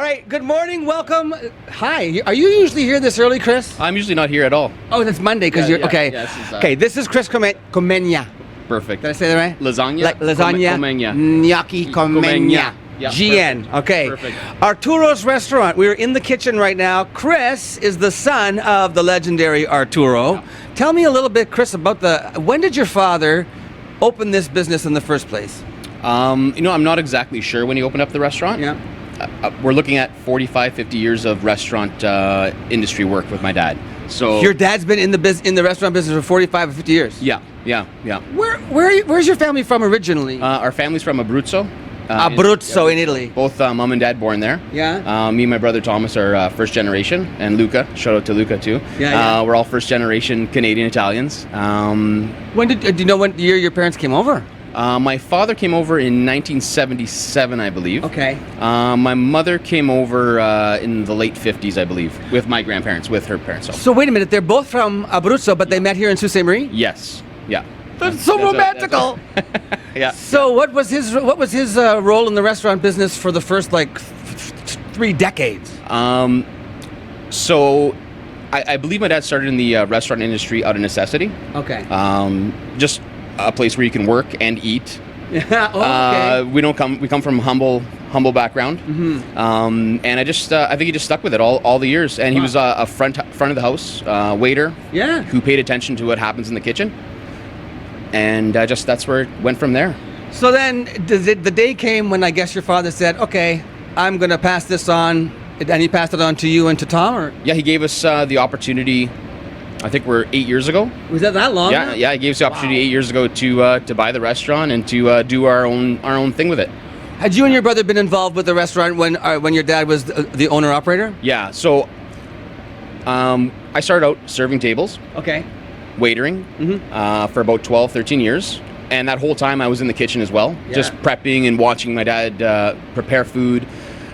right, good morning, welcome. Hi, are you usually here this early, Chris? I'm usually not here at all. Oh, that's Monday because you're, okay. Okay, this is Chris Comenia. Perfect. Did I say that right? Lasagna? Like lasagna, Comenia. gnocchi, comenia. Yeah, GN, perfect. okay. Perfect. Arturos restaurant. We're in the kitchen right now. Chris is the son of the legendary Arturo. Yeah. Tell me a little bit, Chris, about when did your father open this business in the first place? I'm not exactly sure when he opened up the restaurant. Yeah. We're looking at 45, 50 years of restaurant industry work with my dad. So Your dad's been in the restaurant business for 45 or 50 years? Yeah. Where's your family from originally? Our family's from Abruzzo. Abruzzo in Italy. Both mom and dad born there. Yeah. Me and my brother Thomas are first generation, and Luca. Shout out to Luca too. Yeah. We're all first generation Canadian Italians. Do you know what year your parents came over? My father came over in 1977, I believe. Okay. My mother came over in the late 50s, I believe, with my grandparents, with her parents. So wait a minute, they're both from Abruzzo, but they met here in Sault Ste. Marie? Yes. Yeah. That's so romantical. Yeah. So what was his role in the restaurant business for the first 3 decades? So I believe my dad started in the restaurant industry out of necessity. Okay. Just a place where you can work and eat. Yeah. Oh, okay. We come from humble background. Mm-hmm. And I think he just stuck with it all the years. And he was a front of the house waiter. Yeah. Who paid attention to what happens in the kitchen. And that's where it went from there. So then the day came when I guess your father said, okay, I'm going to pass this on. And he passed it on to you and to Tom? Or? Yeah, he gave us the opportunity, I think we're 8 years ago. Was that long? Yeah, he gave us the opportunity 8 years ago to buy the restaurant and to do our own thing with it. Had you and your brother been involved with the restaurant when your dad was the owner-operator? Yeah, so I started out serving tables. Okay. Waitering for about 12, 13 years. And that whole time I was in the kitchen as well, just prepping and watching my dad prepare food.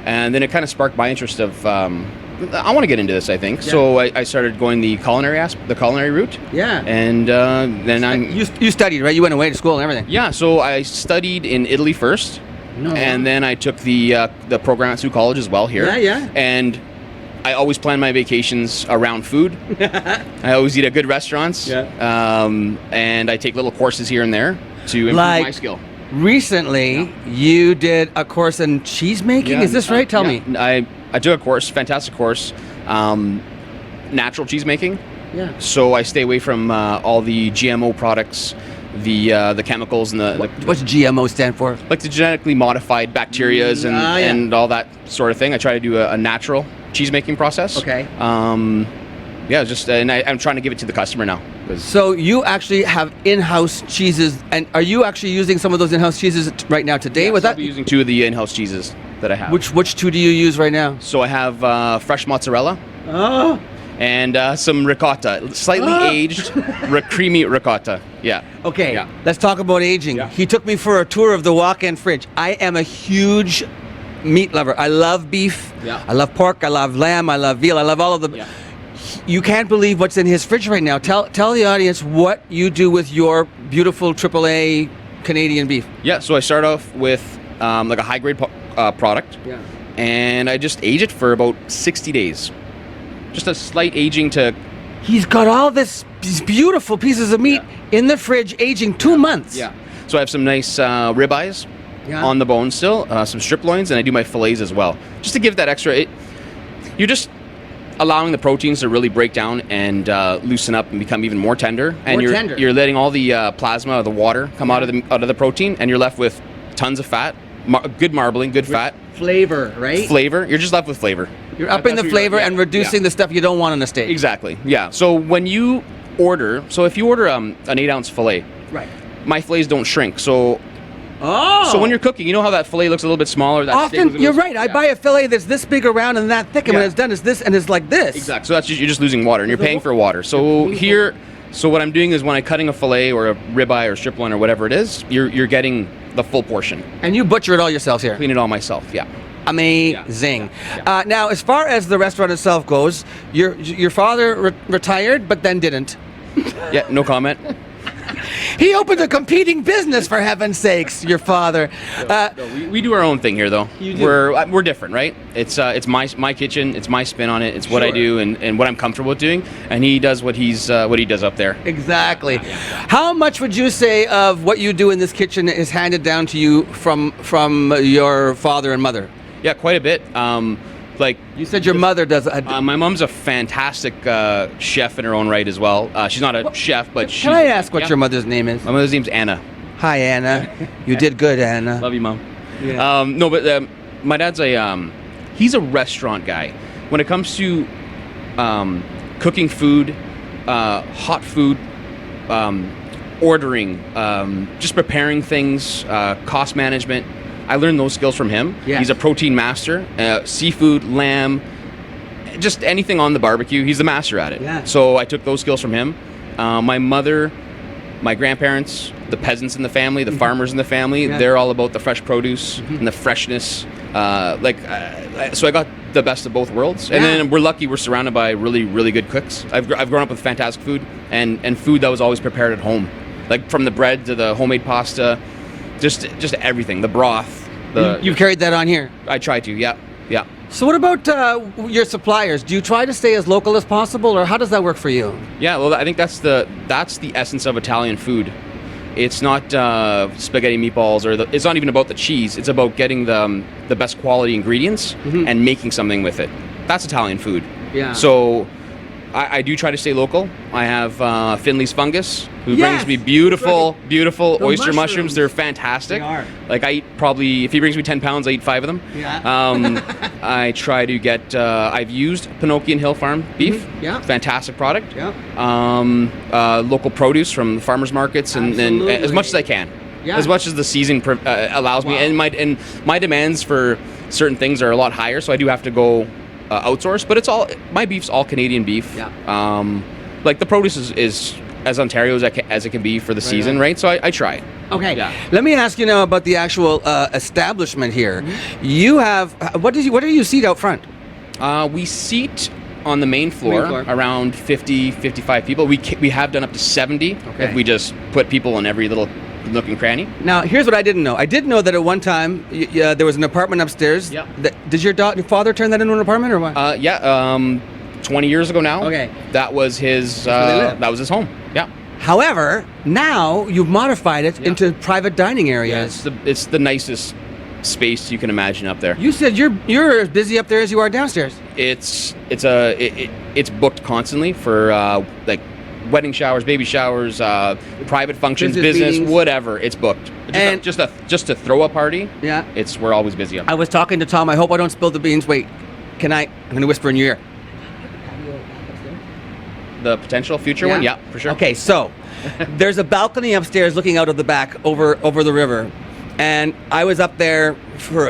And then it kind of sparked my interest of, I want to get into this, I think. Yeah. So I started going the culinary route. Yeah. And then You studied, right? You went away to school and everything. Yeah, so I studied in Italy first. No. And then I took the program at Sioux College as well here. Yeah. And I always plan my vacations around food. I always eat at good restaurants. Yeah. And I take little courses here and there to improve my skill. Recently, you did a course in cheese making. Is this right? Tell me. I took a course, fantastic course, natural cheese making. Yeah. So I stay away from all the GMO products, the chemicals, and what's GMO stand for? Like the genetically modified bacterias and all that sort of thing. I try to do a natural cheese making process. Okay. And I'm trying to give it to the customer now. So you actually have in-house cheeses, and are you actually using some of those in-house cheeses right now today? Yes, I'll be using 2 of the in-house cheeses that I have. Which 2 do you use right now? So I have fresh mozzarella. Oh. And some ricotta, slightly aged, creamy ricotta. Yeah. Okay. Yeah. Let's talk about aging. Yeah. He took me for a tour of the walk-in fridge. I am a huge meat lover. I love beef. Yeah. I love pork. I love lamb. I love veal. I love all of them. Yeah. You can't believe what's in his fridge right now. Tell the audience what you do with your beautiful AAA Canadian beef. Yeah. So I start off with like a high-grade product. Yeah. And I just age it for about 60 days. Just a slight aging to... He's got all these beautiful pieces of meat in the fridge aging 2 months. Yeah. So I have some nice ribeyes on the bone still, some strip loins, and I do my fillets as well. Just to give that extra... You're just allowing the proteins to really break down and loosen up and become even more tender. And you're letting all the plasma, the water, come out of the protein, and you're left with tons of fat, good marbling, good fat. Flavor, right? Flavor. You're just left with flavor. You're upping the flavor and reducing the stuff you don't want on a steak. Exactly. Yeah. So when you order, if you order an 8-ounce fillet, right? My fillets don't shrink. So when you're cooking, you know how that fillet looks a little bit smaller. That often you're right. I buy a fillet that's this big around and that thick, and when it's done, it's this and it's like this. Exactly. So you're just losing water, and you're paying for water. So here, what I'm doing is when I'm cutting a fillet or a ribeye or strip loin or whatever it is, you're getting the full portion. And you butcher it all yourself here. Clean it all myself. Yeah. Amazing. Yeah. Now, as far as the restaurant itself goes, your father retired, but then didn't. Yeah, no comment. He opened a competing business, for heaven's sakes, your father. We do our own thing here, though. You do. We're different, right? It's my kitchen. It's my spin on it. It's what I do and what I'm comfortable with doing. And he does what he does up there. Exactly. How much would you say of what you do in this kitchen is handed down to you from your father and mother? Yeah, quite a bit. Like you said, your mother does. My mom's a fantastic chef in her own right as well. She's not a chef, but Can I ask what your mother's name is? My mother's name's Anna. Hi, Anna. You did good, Anna. Love you, Mom. Yeah. No, but my dad's he's a restaurant guy. When it comes to cooking food, hot food, ordering, just preparing things, cost management. I learned those skills from him. Yes. He's a protein master, seafood, lamb, just anything on the barbecue. He's the master at it. Yeah. So I took those skills from him. My mother, my grandparents, the peasants in the family, the farmers in the family, they're all about the fresh produce and the freshness. So I got the best of both worlds. And then we're lucky we're surrounded by really, really good cooks. I've grown up with fantastic food and food that was always prepared at home. Like from the bread to the homemade pasta, just everything, the broth. You've carried that on here? I try to, yeah. So what about your suppliers? Do you try to stay as local as possible, or how does that work for you? Yeah, well, I think that's the essence of Italian food. It's not spaghetti meatballs, it's not even about the cheese. It's about getting the best quality ingredients and making something with it. That's Italian food. Yeah. So I do try to stay local. I have Finley's Fungus, who brings me beautiful oyster mushrooms. They're fantastic. They are. Like I eat probably, if he brings me 10 pounds, I eat 5 of them. Yeah. I try to get, I've used Pinokian Hill Farm beef. Yeah. Fantastic product. Yeah. Local produce from the farmers markets and as much as I can. Yeah. As much as the season allows me. And my demands for certain things are a lot higher, so I do have to go outsource, but my beef's all Canadian beef. Yeah. Like the produce is as Ontario as it can be for the season, right? So I try. Okay. Yeah. Let me ask you now about the actual establishment here. You have what do you seat out front? We seat on the main floor around 50, 55 people. We have done up to 70 if we just put people in every little nook and cranny. Now, here's what I didn't know. I did know that at one time there was an apartment upstairs. Yeah. Did your father turn that into an apartment or what? Yeah. 20 years ago now. Okay. That was his home. Yeah. However, now you've modified it into private dining areas. Yeah, it's the nicest space you can imagine up there. You said you're as busy up there as you are downstairs. It's booked constantly for like wedding showers, baby showers, private functions, business, whatever. It's booked. Just to throw a party. Yeah. We're always busy up there. I was talking to Tom. I hope I don't spill the beans. Wait, I'm going to whisper in your ear. The potential future one? Yeah, for sure. Okay, so there's a balcony upstairs looking out of the back over the river. And I was up there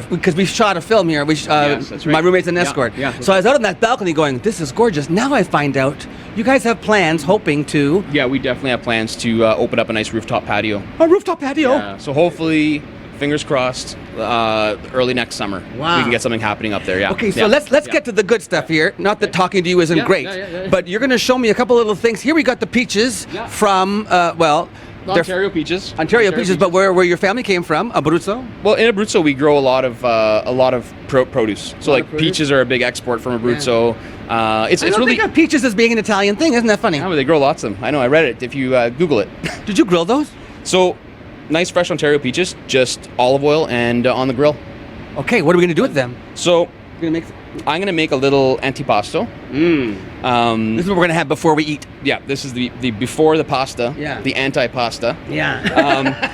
because we shot a film here. Yes, that's right. My roommate's an escort. Yeah. So I was out on that balcony going, this is gorgeous. Now I find out you guys have plans hoping to... Yeah, we definitely have plans to open up a nice rooftop patio. A rooftop patio? Yeah, so hopefully, fingers crossed, early next summer. Wow. We can get something happening up there, yeah. Okay, so let's get to the good stuff here. Not that talking to you isn't great, but you're going to show me a couple little things. Here we got the peaches from, Ontario peaches. Ontario peaches, but where your family came from, Abruzzo? Well, in Abruzzo we grow a lot of produce. So like peaches are a big export from Abruzzo. Yeah. I don't think of peaches as being an Italian thing. Isn't that funny? Yeah, they grow lots of them. I know. I read it. If you Google it. Did you grill those? So, nice fresh Ontario peaches, just olive oil and on the grill. Okay, what are we gonna do with them? So I'm gonna make a little antipasto. This is what we're gonna have before we eat. Yeah, this is the before the pasta. Yeah. The anti-pasta. Yeah.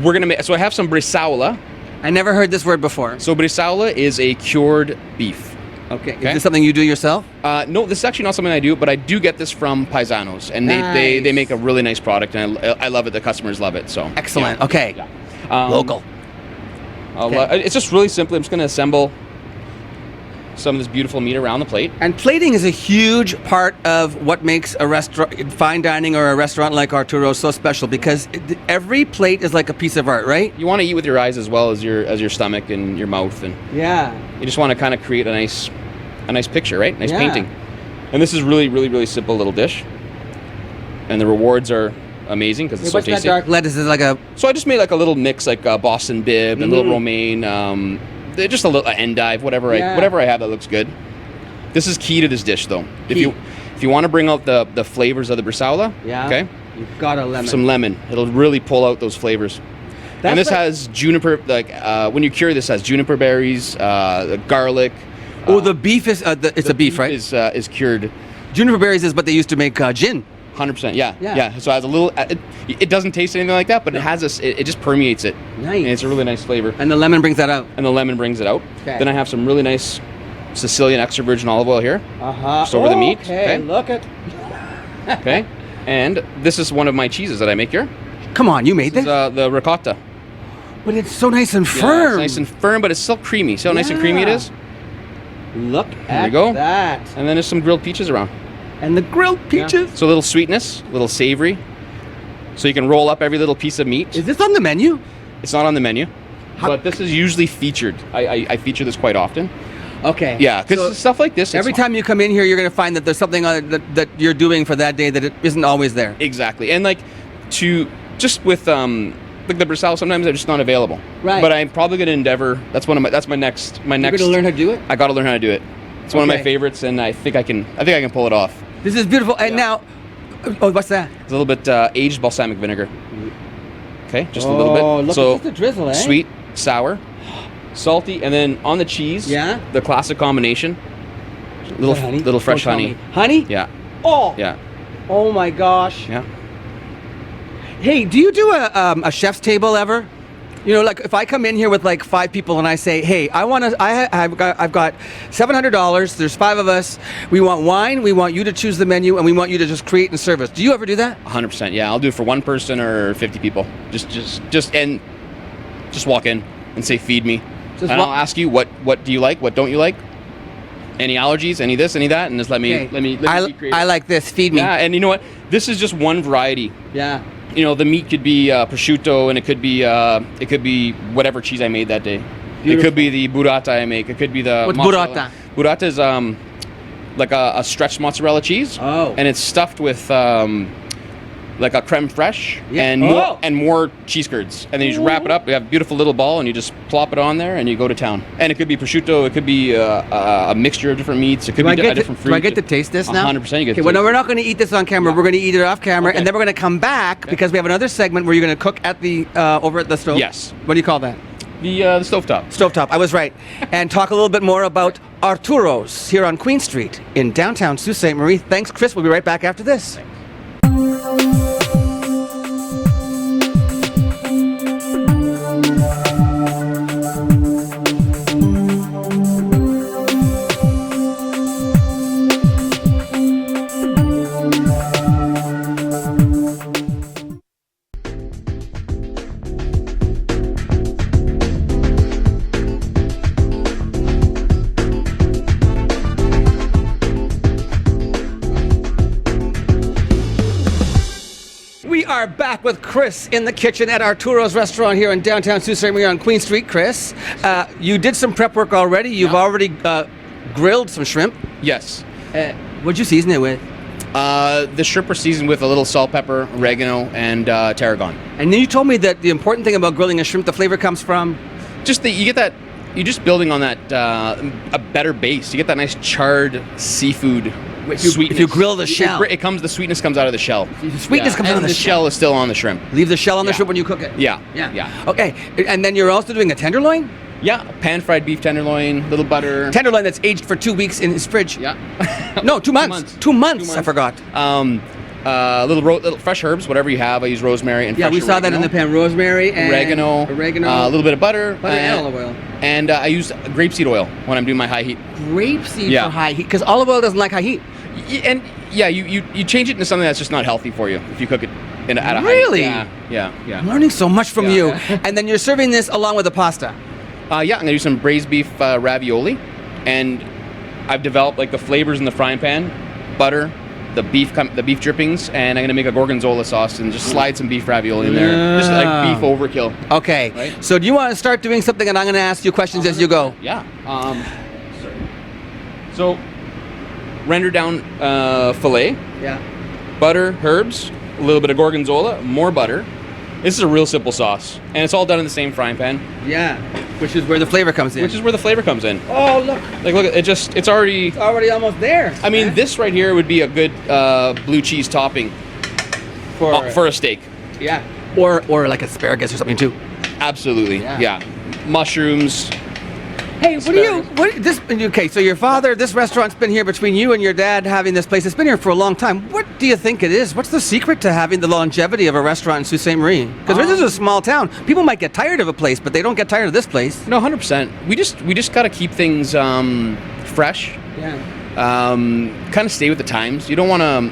We're gonna make. So I have some brisaola. I never heard this word before. So brisaola is a cured beef. Okay. Is this something you do yourself? No, this is actually not something I do, but I do get this from Paisanos, and they make a really nice product, and I love it. The customers love it. So excellent. Yeah. Okay. Yeah. Local. It's just really simple. I'm just gonna assemble some of this beautiful meat around the plate. And plating is a huge part of what makes a restaurant, fine dining or a restaurant like Arturos so special, because every plate is like a piece of art, right? You want to eat with your eyes as well as your stomach and your mouth, and you just want to kind of create a nice picture, right? Nice painting. And this is really, really, really simple little dish. And the rewards are amazing because it's so What's tasty. that dark lettuce? Is like a... So I just made like a little mix, like Boston Bib and a little romaine, just a little endive, whatever I have that looks good. This is key to this dish, though. If you want to bring out the flavors of the bresaola, okay, you've got a lemon. Some lemon. It'll really pull out those flavors. And this has juniper, when you cure this, has juniper berries, garlic. The beef is it's a beef, right? Is cured. Juniper berries is what they used to make gin. 100%, yeah. So it has a little. It doesn't taste anything like that, but it has this. It just permeates it. Nice. And it's a really nice flavor. And the lemon brings that out. Okay. Then I have some really nice Sicilian extra virgin olive oil here. Just over the meat. Okay. Look at. Okay. And this is one of my cheeses that I make here. Come on, you made this? The ricotta. But it's so nice and firm. Yeah, it's nice and firm, but it's still creamy. See how nice and creamy it is? Look there at you go. that. And then there's some grilled peaches around. And the grilled peaches. So a little sweetness, a little savory. So you can roll up every little piece of meat. Is this on the menu? It's not on the menu, but this is usually featured. I feature this quite often. Okay. Yeah, because stuff like this. Every time you come in here, you're going to find that there's something that you're doing for that day that it isn't always there. Exactly. And like just with like the bresaola, sometimes they're just not available. Right. But I'm probably going to endeavor. That's my next. You're going to learn how to do it? I got to learn how to do it. It's one of my favorites, and I think I can pull it off. This is beautiful. And now, what's that? It's a little bit aged balsamic vinegar. Okay, just a little bit. Oh, look so at the drizzle, eh? Sweet, sour, salty, and then on the cheese, the classic combination. Little fresh honey. Honey? Yeah. Oh. Yeah. Oh my gosh. Yeah. Hey, do you do a chef's table ever? You know, like if I come in here with like 5 people and I say, "Hey, I've got $700. There's 5 of us. We want wine. We want you to choose the menu, and we want you to just create and serve us." Do you ever do that? 100%. Yeah, I'll do it for 1 person or 50 people. Just walk in and say, "Feed me," and I'll ask you what do you like, what don't you like, any allergies, any this, any that, and just let me be creative. I like this. Feed me. Yeah, and you know what? This is just one variety. Yeah. You know, the meat could be prosciutto, and it could be whatever cheese I made that day. Beautiful. It could be the burrata I make. It could be the What's mozzarella. burrata? Burrata is like a stretched mozzarella cheese. Oh. And it's stuffed with like a creme fraiche and more cheese curds. And then you just wrap it up. You have a beautiful little ball, and you just plop it on there, and you go to town. And it could be prosciutto. It could be a mixture of different meats. It could be a different fruit. Do I get to taste this now? 100%. You get to taste well, no, we're not going to eat this on camera. Yeah. We're going to eat it off camera, and then we're going to come back because we have another segment where you're going to cook at the over at the stove. Yes. What do you call that? The stovetop. Stovetop. I was right. And talk a little bit more about Arturos here on Queen Street in downtown Sault Ste. Marie. Thanks, Chris. We'll be right back after this. We are back with Chris in the kitchen at Arturos restaurant here in downtown Sault Ste. Marie on Queen Street. Chris, you did some prep work already. You've already grilled some shrimp. Yes. What'd you season it with? The shrimp were seasoned with a little salt, pepper, oregano, and tarragon. And then you told me that the important thing about grilling a shrimp, the flavor comes from? You get that. You're just building on that a better base. You get that nice charred seafood sweetness. If you grill the shell, the sweetness comes out of the shell. The sweetness comes out of the shell. Shell is still on the shrimp. Leave the shell on the shrimp when you cook it. Yeah. Okay, and then you're also doing a tenderloin. Yeah, pan-fried beef tenderloin, little butter. Tenderloin that's aged for 2 weeks in his fridge. Yeah. No, 2 months. 2 months. I forgot. Little fresh herbs, whatever you have. I use rosemary and fresh we saw that in the pan. Rosemary and oregano, a little bit of butter, and olive oil. And I use grapeseed oil when I'm doing my high heat. Grapeseed for high heat, because olive oil doesn't like high heat. And you change it into something that's just not healthy for you if you cook it at a high heat. Really? Yeah. I'm learning so much from you. And then you're serving this along with the pasta. I'm gonna do some braised beef ravioli, and I've developed like the flavors in the frying pan, butter, the beef drippings, and I'm gonna make a gorgonzola sauce and just slide some beef ravioli in there, just like beef overkill. Okay. Right? So do you want to start doing something, and I'm gonna ask you questions as you go? Yeah. So render down fillet. Yeah. Butter, herbs, a little bit of gorgonzola, more butter. This is a real simple sauce, and it's all done in the same frying pan. Yeah, which is where the flavor comes in. Which is where the flavor comes in. Oh, look. Like, look, it's already... It's already almost there. I mean, this right here would be a good blue cheese topping for a steak. Yeah. Or like asparagus or something, too. Absolutely, yeah. Mushrooms. Hey, okay, so your father, this restaurant's been here between you and your dad having this place. It's been here for a long time. What do you think it is? What's the secret to having the longevity of a restaurant in Sault Ste. Marie? Because this is a small town. People might get tired of a place, but they don't get tired of this place. No, 100%. We just got to keep things fresh. Yeah. Kind of stay with the times. You don't want to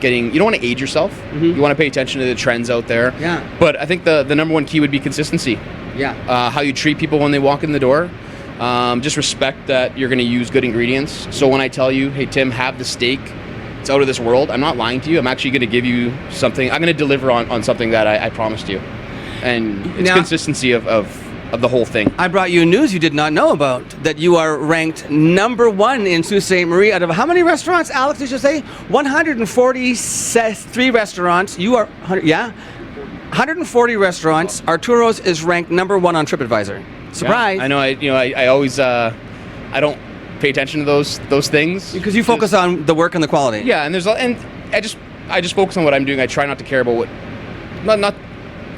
you don't want to age yourself. Mm-hmm. You want to pay attention to the trends out there. Yeah. But I think the number one key would be consistency. Yeah. How you treat people when they walk in the door. Just respect that you're going to use good ingredients. So when I tell you, hey, Tim, have the steak, it's out of this world, I'm not lying to you. I'm actually going to give you something. I'm going to deliver on something that I promised you. And it's consistency of the whole thing. I brought you news you did not know about, that you are ranked number 1 in Sault Ste. Marie out of how many restaurants, Alex, did you say? 143 restaurants. You are, 140 restaurants. Arturos is ranked number 1 on TripAdvisor. Surprise! Yeah, I know. I always I don't pay attention to those things because you focus on the work and the quality. Yeah, and I just focus on what I'm doing. I try not to care about what not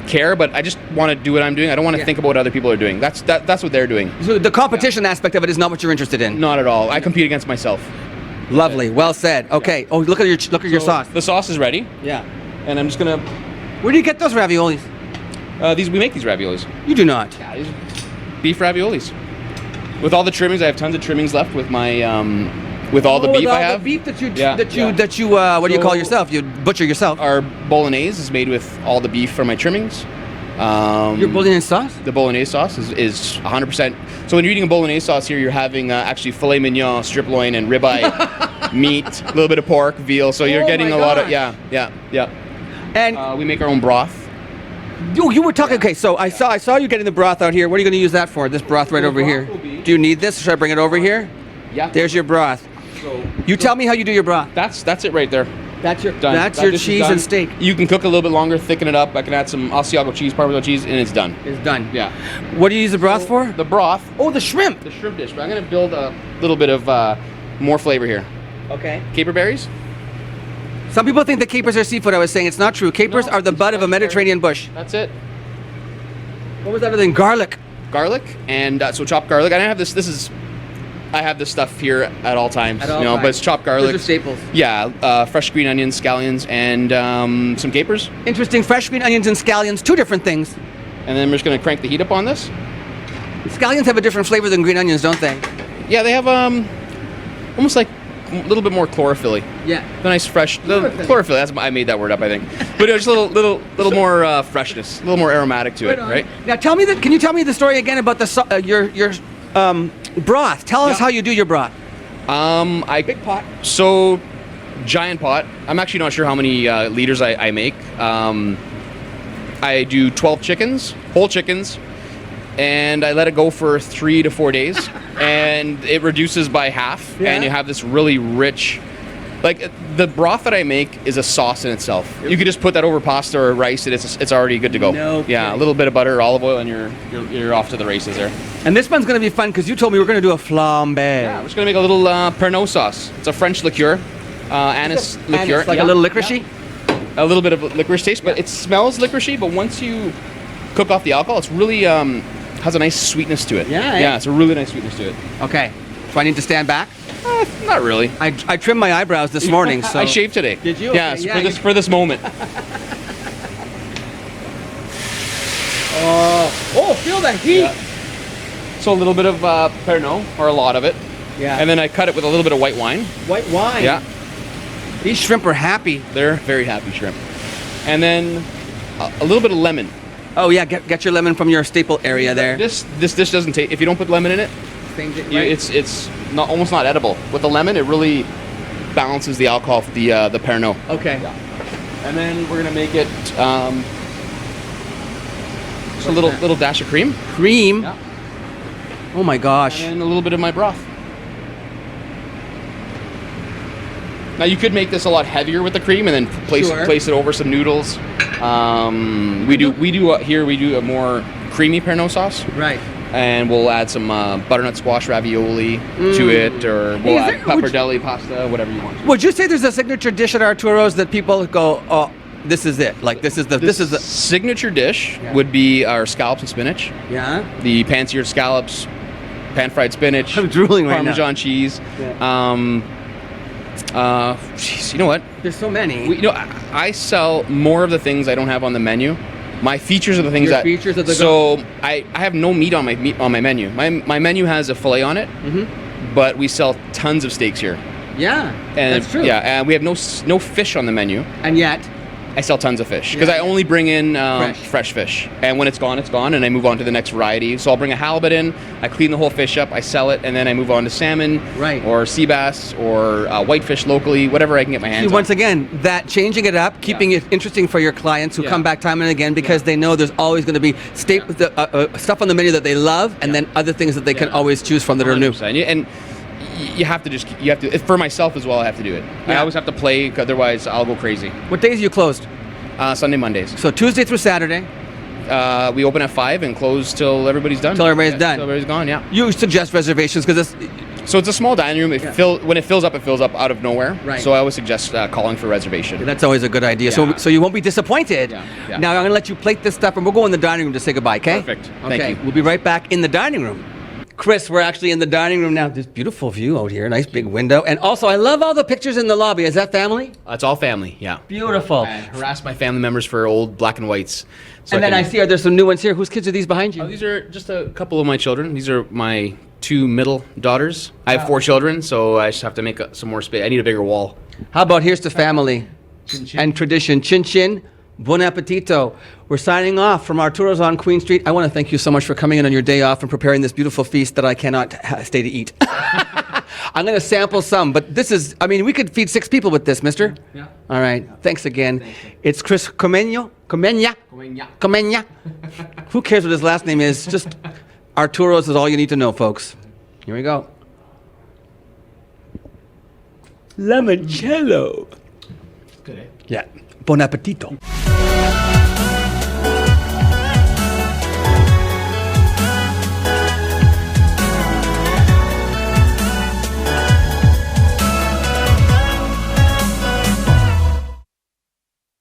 care, but I just want to do what I'm doing. I don't want to think about what other people are doing. That's what they're doing. So the competition aspect of it is not what you're interested in. Not at all. I compete against myself. Lovely. Well said. Okay. Oh, look at your sauce. The sauce is ready. Yeah. And I'm just gonna. Where do you get those raviolis? We make these raviolis. You do not. Yeah. These beef raviolis. With all the trimmings, I have tons of trimmings left with my with all the beef I have. The beef that you what do you call yourself? You butcher yourself. Our bolognese is made with all the beef from my trimmings. Your bolognese sauce? The bolognese sauce is 100%. So when you're eating a bolognese sauce here, you're having actually filet mignon, strip loin, and ribeye meat, a little bit of pork, veal. So you're getting a lot of yeah. And we make our own broth. You were talking. Okay, so I saw you getting the broth out here. What are you going to use that for? This broth right over here. Do you need this? Should I bring it over here? Yeah. There's your broth. You tell me how you do your broth. That's it right there. That's your cheese and steak. You can cook a little bit longer, thicken it up. I can add some Asiago cheese, Parmesan cheese, and it's done. It's done. Yeah. What do you use the broth for? The broth. Oh, the shrimp. The shrimp dish. But I'm going to build a little bit of more flavor here. Okay. Caper berries. Some people think that capers are seafood. I was saying it's not true. Capers are the bud of a Mediterranean bush. That's it. What was that other thing? Garlic. Garlic, and so chopped garlic. And I have this. I have this stuff here at all times. But it's chopped garlic. Those are staples. Yeah, fresh green onions, scallions, and some capers. Interesting. Fresh green onions and scallions, 2 different things. And then we're just going to crank the heat up on this. Scallions have a different flavor than green onions, don't they? Yeah, they have almost like a little bit more chlorophyll. Yeah. The nice fresh chlorophyll. I made that word up, I think. But just a little more freshness, a little more aromatic to it, right? Now can you tell me the story again about your broth? Tell us how you do your broth. Big pot. So giant pot. I'm actually not sure how many liters I make. I do 12 chickens, whole chickens, and I let it go for 3 to 4 days, and it reduces by half, and you have this really rich, like the broth that I make is a sauce in itself. You could just put that over pasta or rice, and it's already good to go. No yeah, kidding. A little bit of butter, olive oil, and you're off to the races there. And this one's going to be fun because you told me we're going to do a flambé. Yeah, we're just going to make a little Pernod sauce. It's a French liqueur, anise liqueur. Anise, like a little licoricey? A little bit of licorice taste, but it smells licoricey, but once you cook off the alcohol, it's really has a nice sweetness to it. Yeah, it's a really nice sweetness to it. Okay. Do I need to stand back? Not really. I trimmed my eyebrows this morning, so... I shaved today. Did you? Yeah, okay, for this moment. Feel the heat! Yeah. So a little bit of Pernod, or a lot of it. Yeah. And then I cut it with a little bit of white wine. White wine? Yeah. These shrimp are happy. They're very happy shrimp. And then a little bit of lemon. Oh yeah, get your lemon from your staple area there. This dish doesn't taste. If you don't put lemon in it, it's not almost not edible. With the lemon, it really balances the alcohol of the Pernod. Okay. Yeah. And then we're gonna make it just a little dash of cream. Cream. Yeah. Oh my gosh. And a little bit of my broth. Now you could make this a lot heavier with the cream and then place it over some noodles. We do a more creamy Pernod sauce. Right. And we'll add some butternut squash ravioli to it, or we'll add pappardelle pasta, whatever you want. Would you say there's a signature dish at Arturos that people go, oh, this is it? Like this is the signature dish would be our scallops and spinach. Yeah. The pan-seared scallops, pan-fried spinach. I'm drooling right now. Parmesan cheese. Yeah. Geez, you know what? There's so many. I sell more of the things I don't have on the menu. My features are the things I have no meat on my menu. My menu has a fillet on it, but we sell tons of steaks here. Yeah, and that's true. Yeah, and we have no fish on the menu. And yet, I sell tons of fish because I only bring in fresh fish. And when it's gone, and I move on to the next variety. So I'll bring a halibut in, I clean the whole fish up, I sell it, and then I move on to salmon, or sea bass, or whitefish locally, whatever I can get my hands on. Once again, that changing it up, keeping it interesting for your clients who come back time and again because they know there's always going to be stuff on the menu that they love, and then other things that they can always choose from that are new. And you have to for myself as well. I have to do it. I always have to play, otherwise I'll go crazy. What days are you closed? Sunday, Mondays. So Tuesday through Saturday. We open at 5 and close till everybody's done. Till everybody's done. Till everybody's gone. Yeah. You suggest reservations because so it's a small dining room. When it fills up out of nowhere. Right. So I always suggest calling for reservation. That's always a good idea. Yeah. So you won't be disappointed. Yeah. Now I'm going to let you plate this stuff, and we'll go in the dining room to say goodbye. Okay. Perfect. Okay. Thank you. We'll be right back in the dining room. Chris, we're actually in the dining room now. This beautiful view out here, nice big window. And also, I love all the pictures in the lobby. Is that family? It's all family, yeah. Beautiful. I harass my family members for old black and whites. So I see, are there some new ones here? Whose kids are these behind you? These are just a couple of my children. These are my 2 middle daughters. I have 4 children, so I just have to make some more space. I need a bigger wall. How about here's to family and tradition. Chin Chin. Buon appetito. We're signing off from Arturos on Queen Street. I want to thank you so much for coming in on your day off and preparing this beautiful feast that I cannot stay to eat. I'm going to sample some, but we could feed 6 people with this, mister. Yeah. All right. Thanks again. Thank you. It's Chris Comenia. Who cares what his last name is? Just Arturos is all you need to know, folks. Here we go. Limoncello. Good, eh? Yeah. Buon appetito.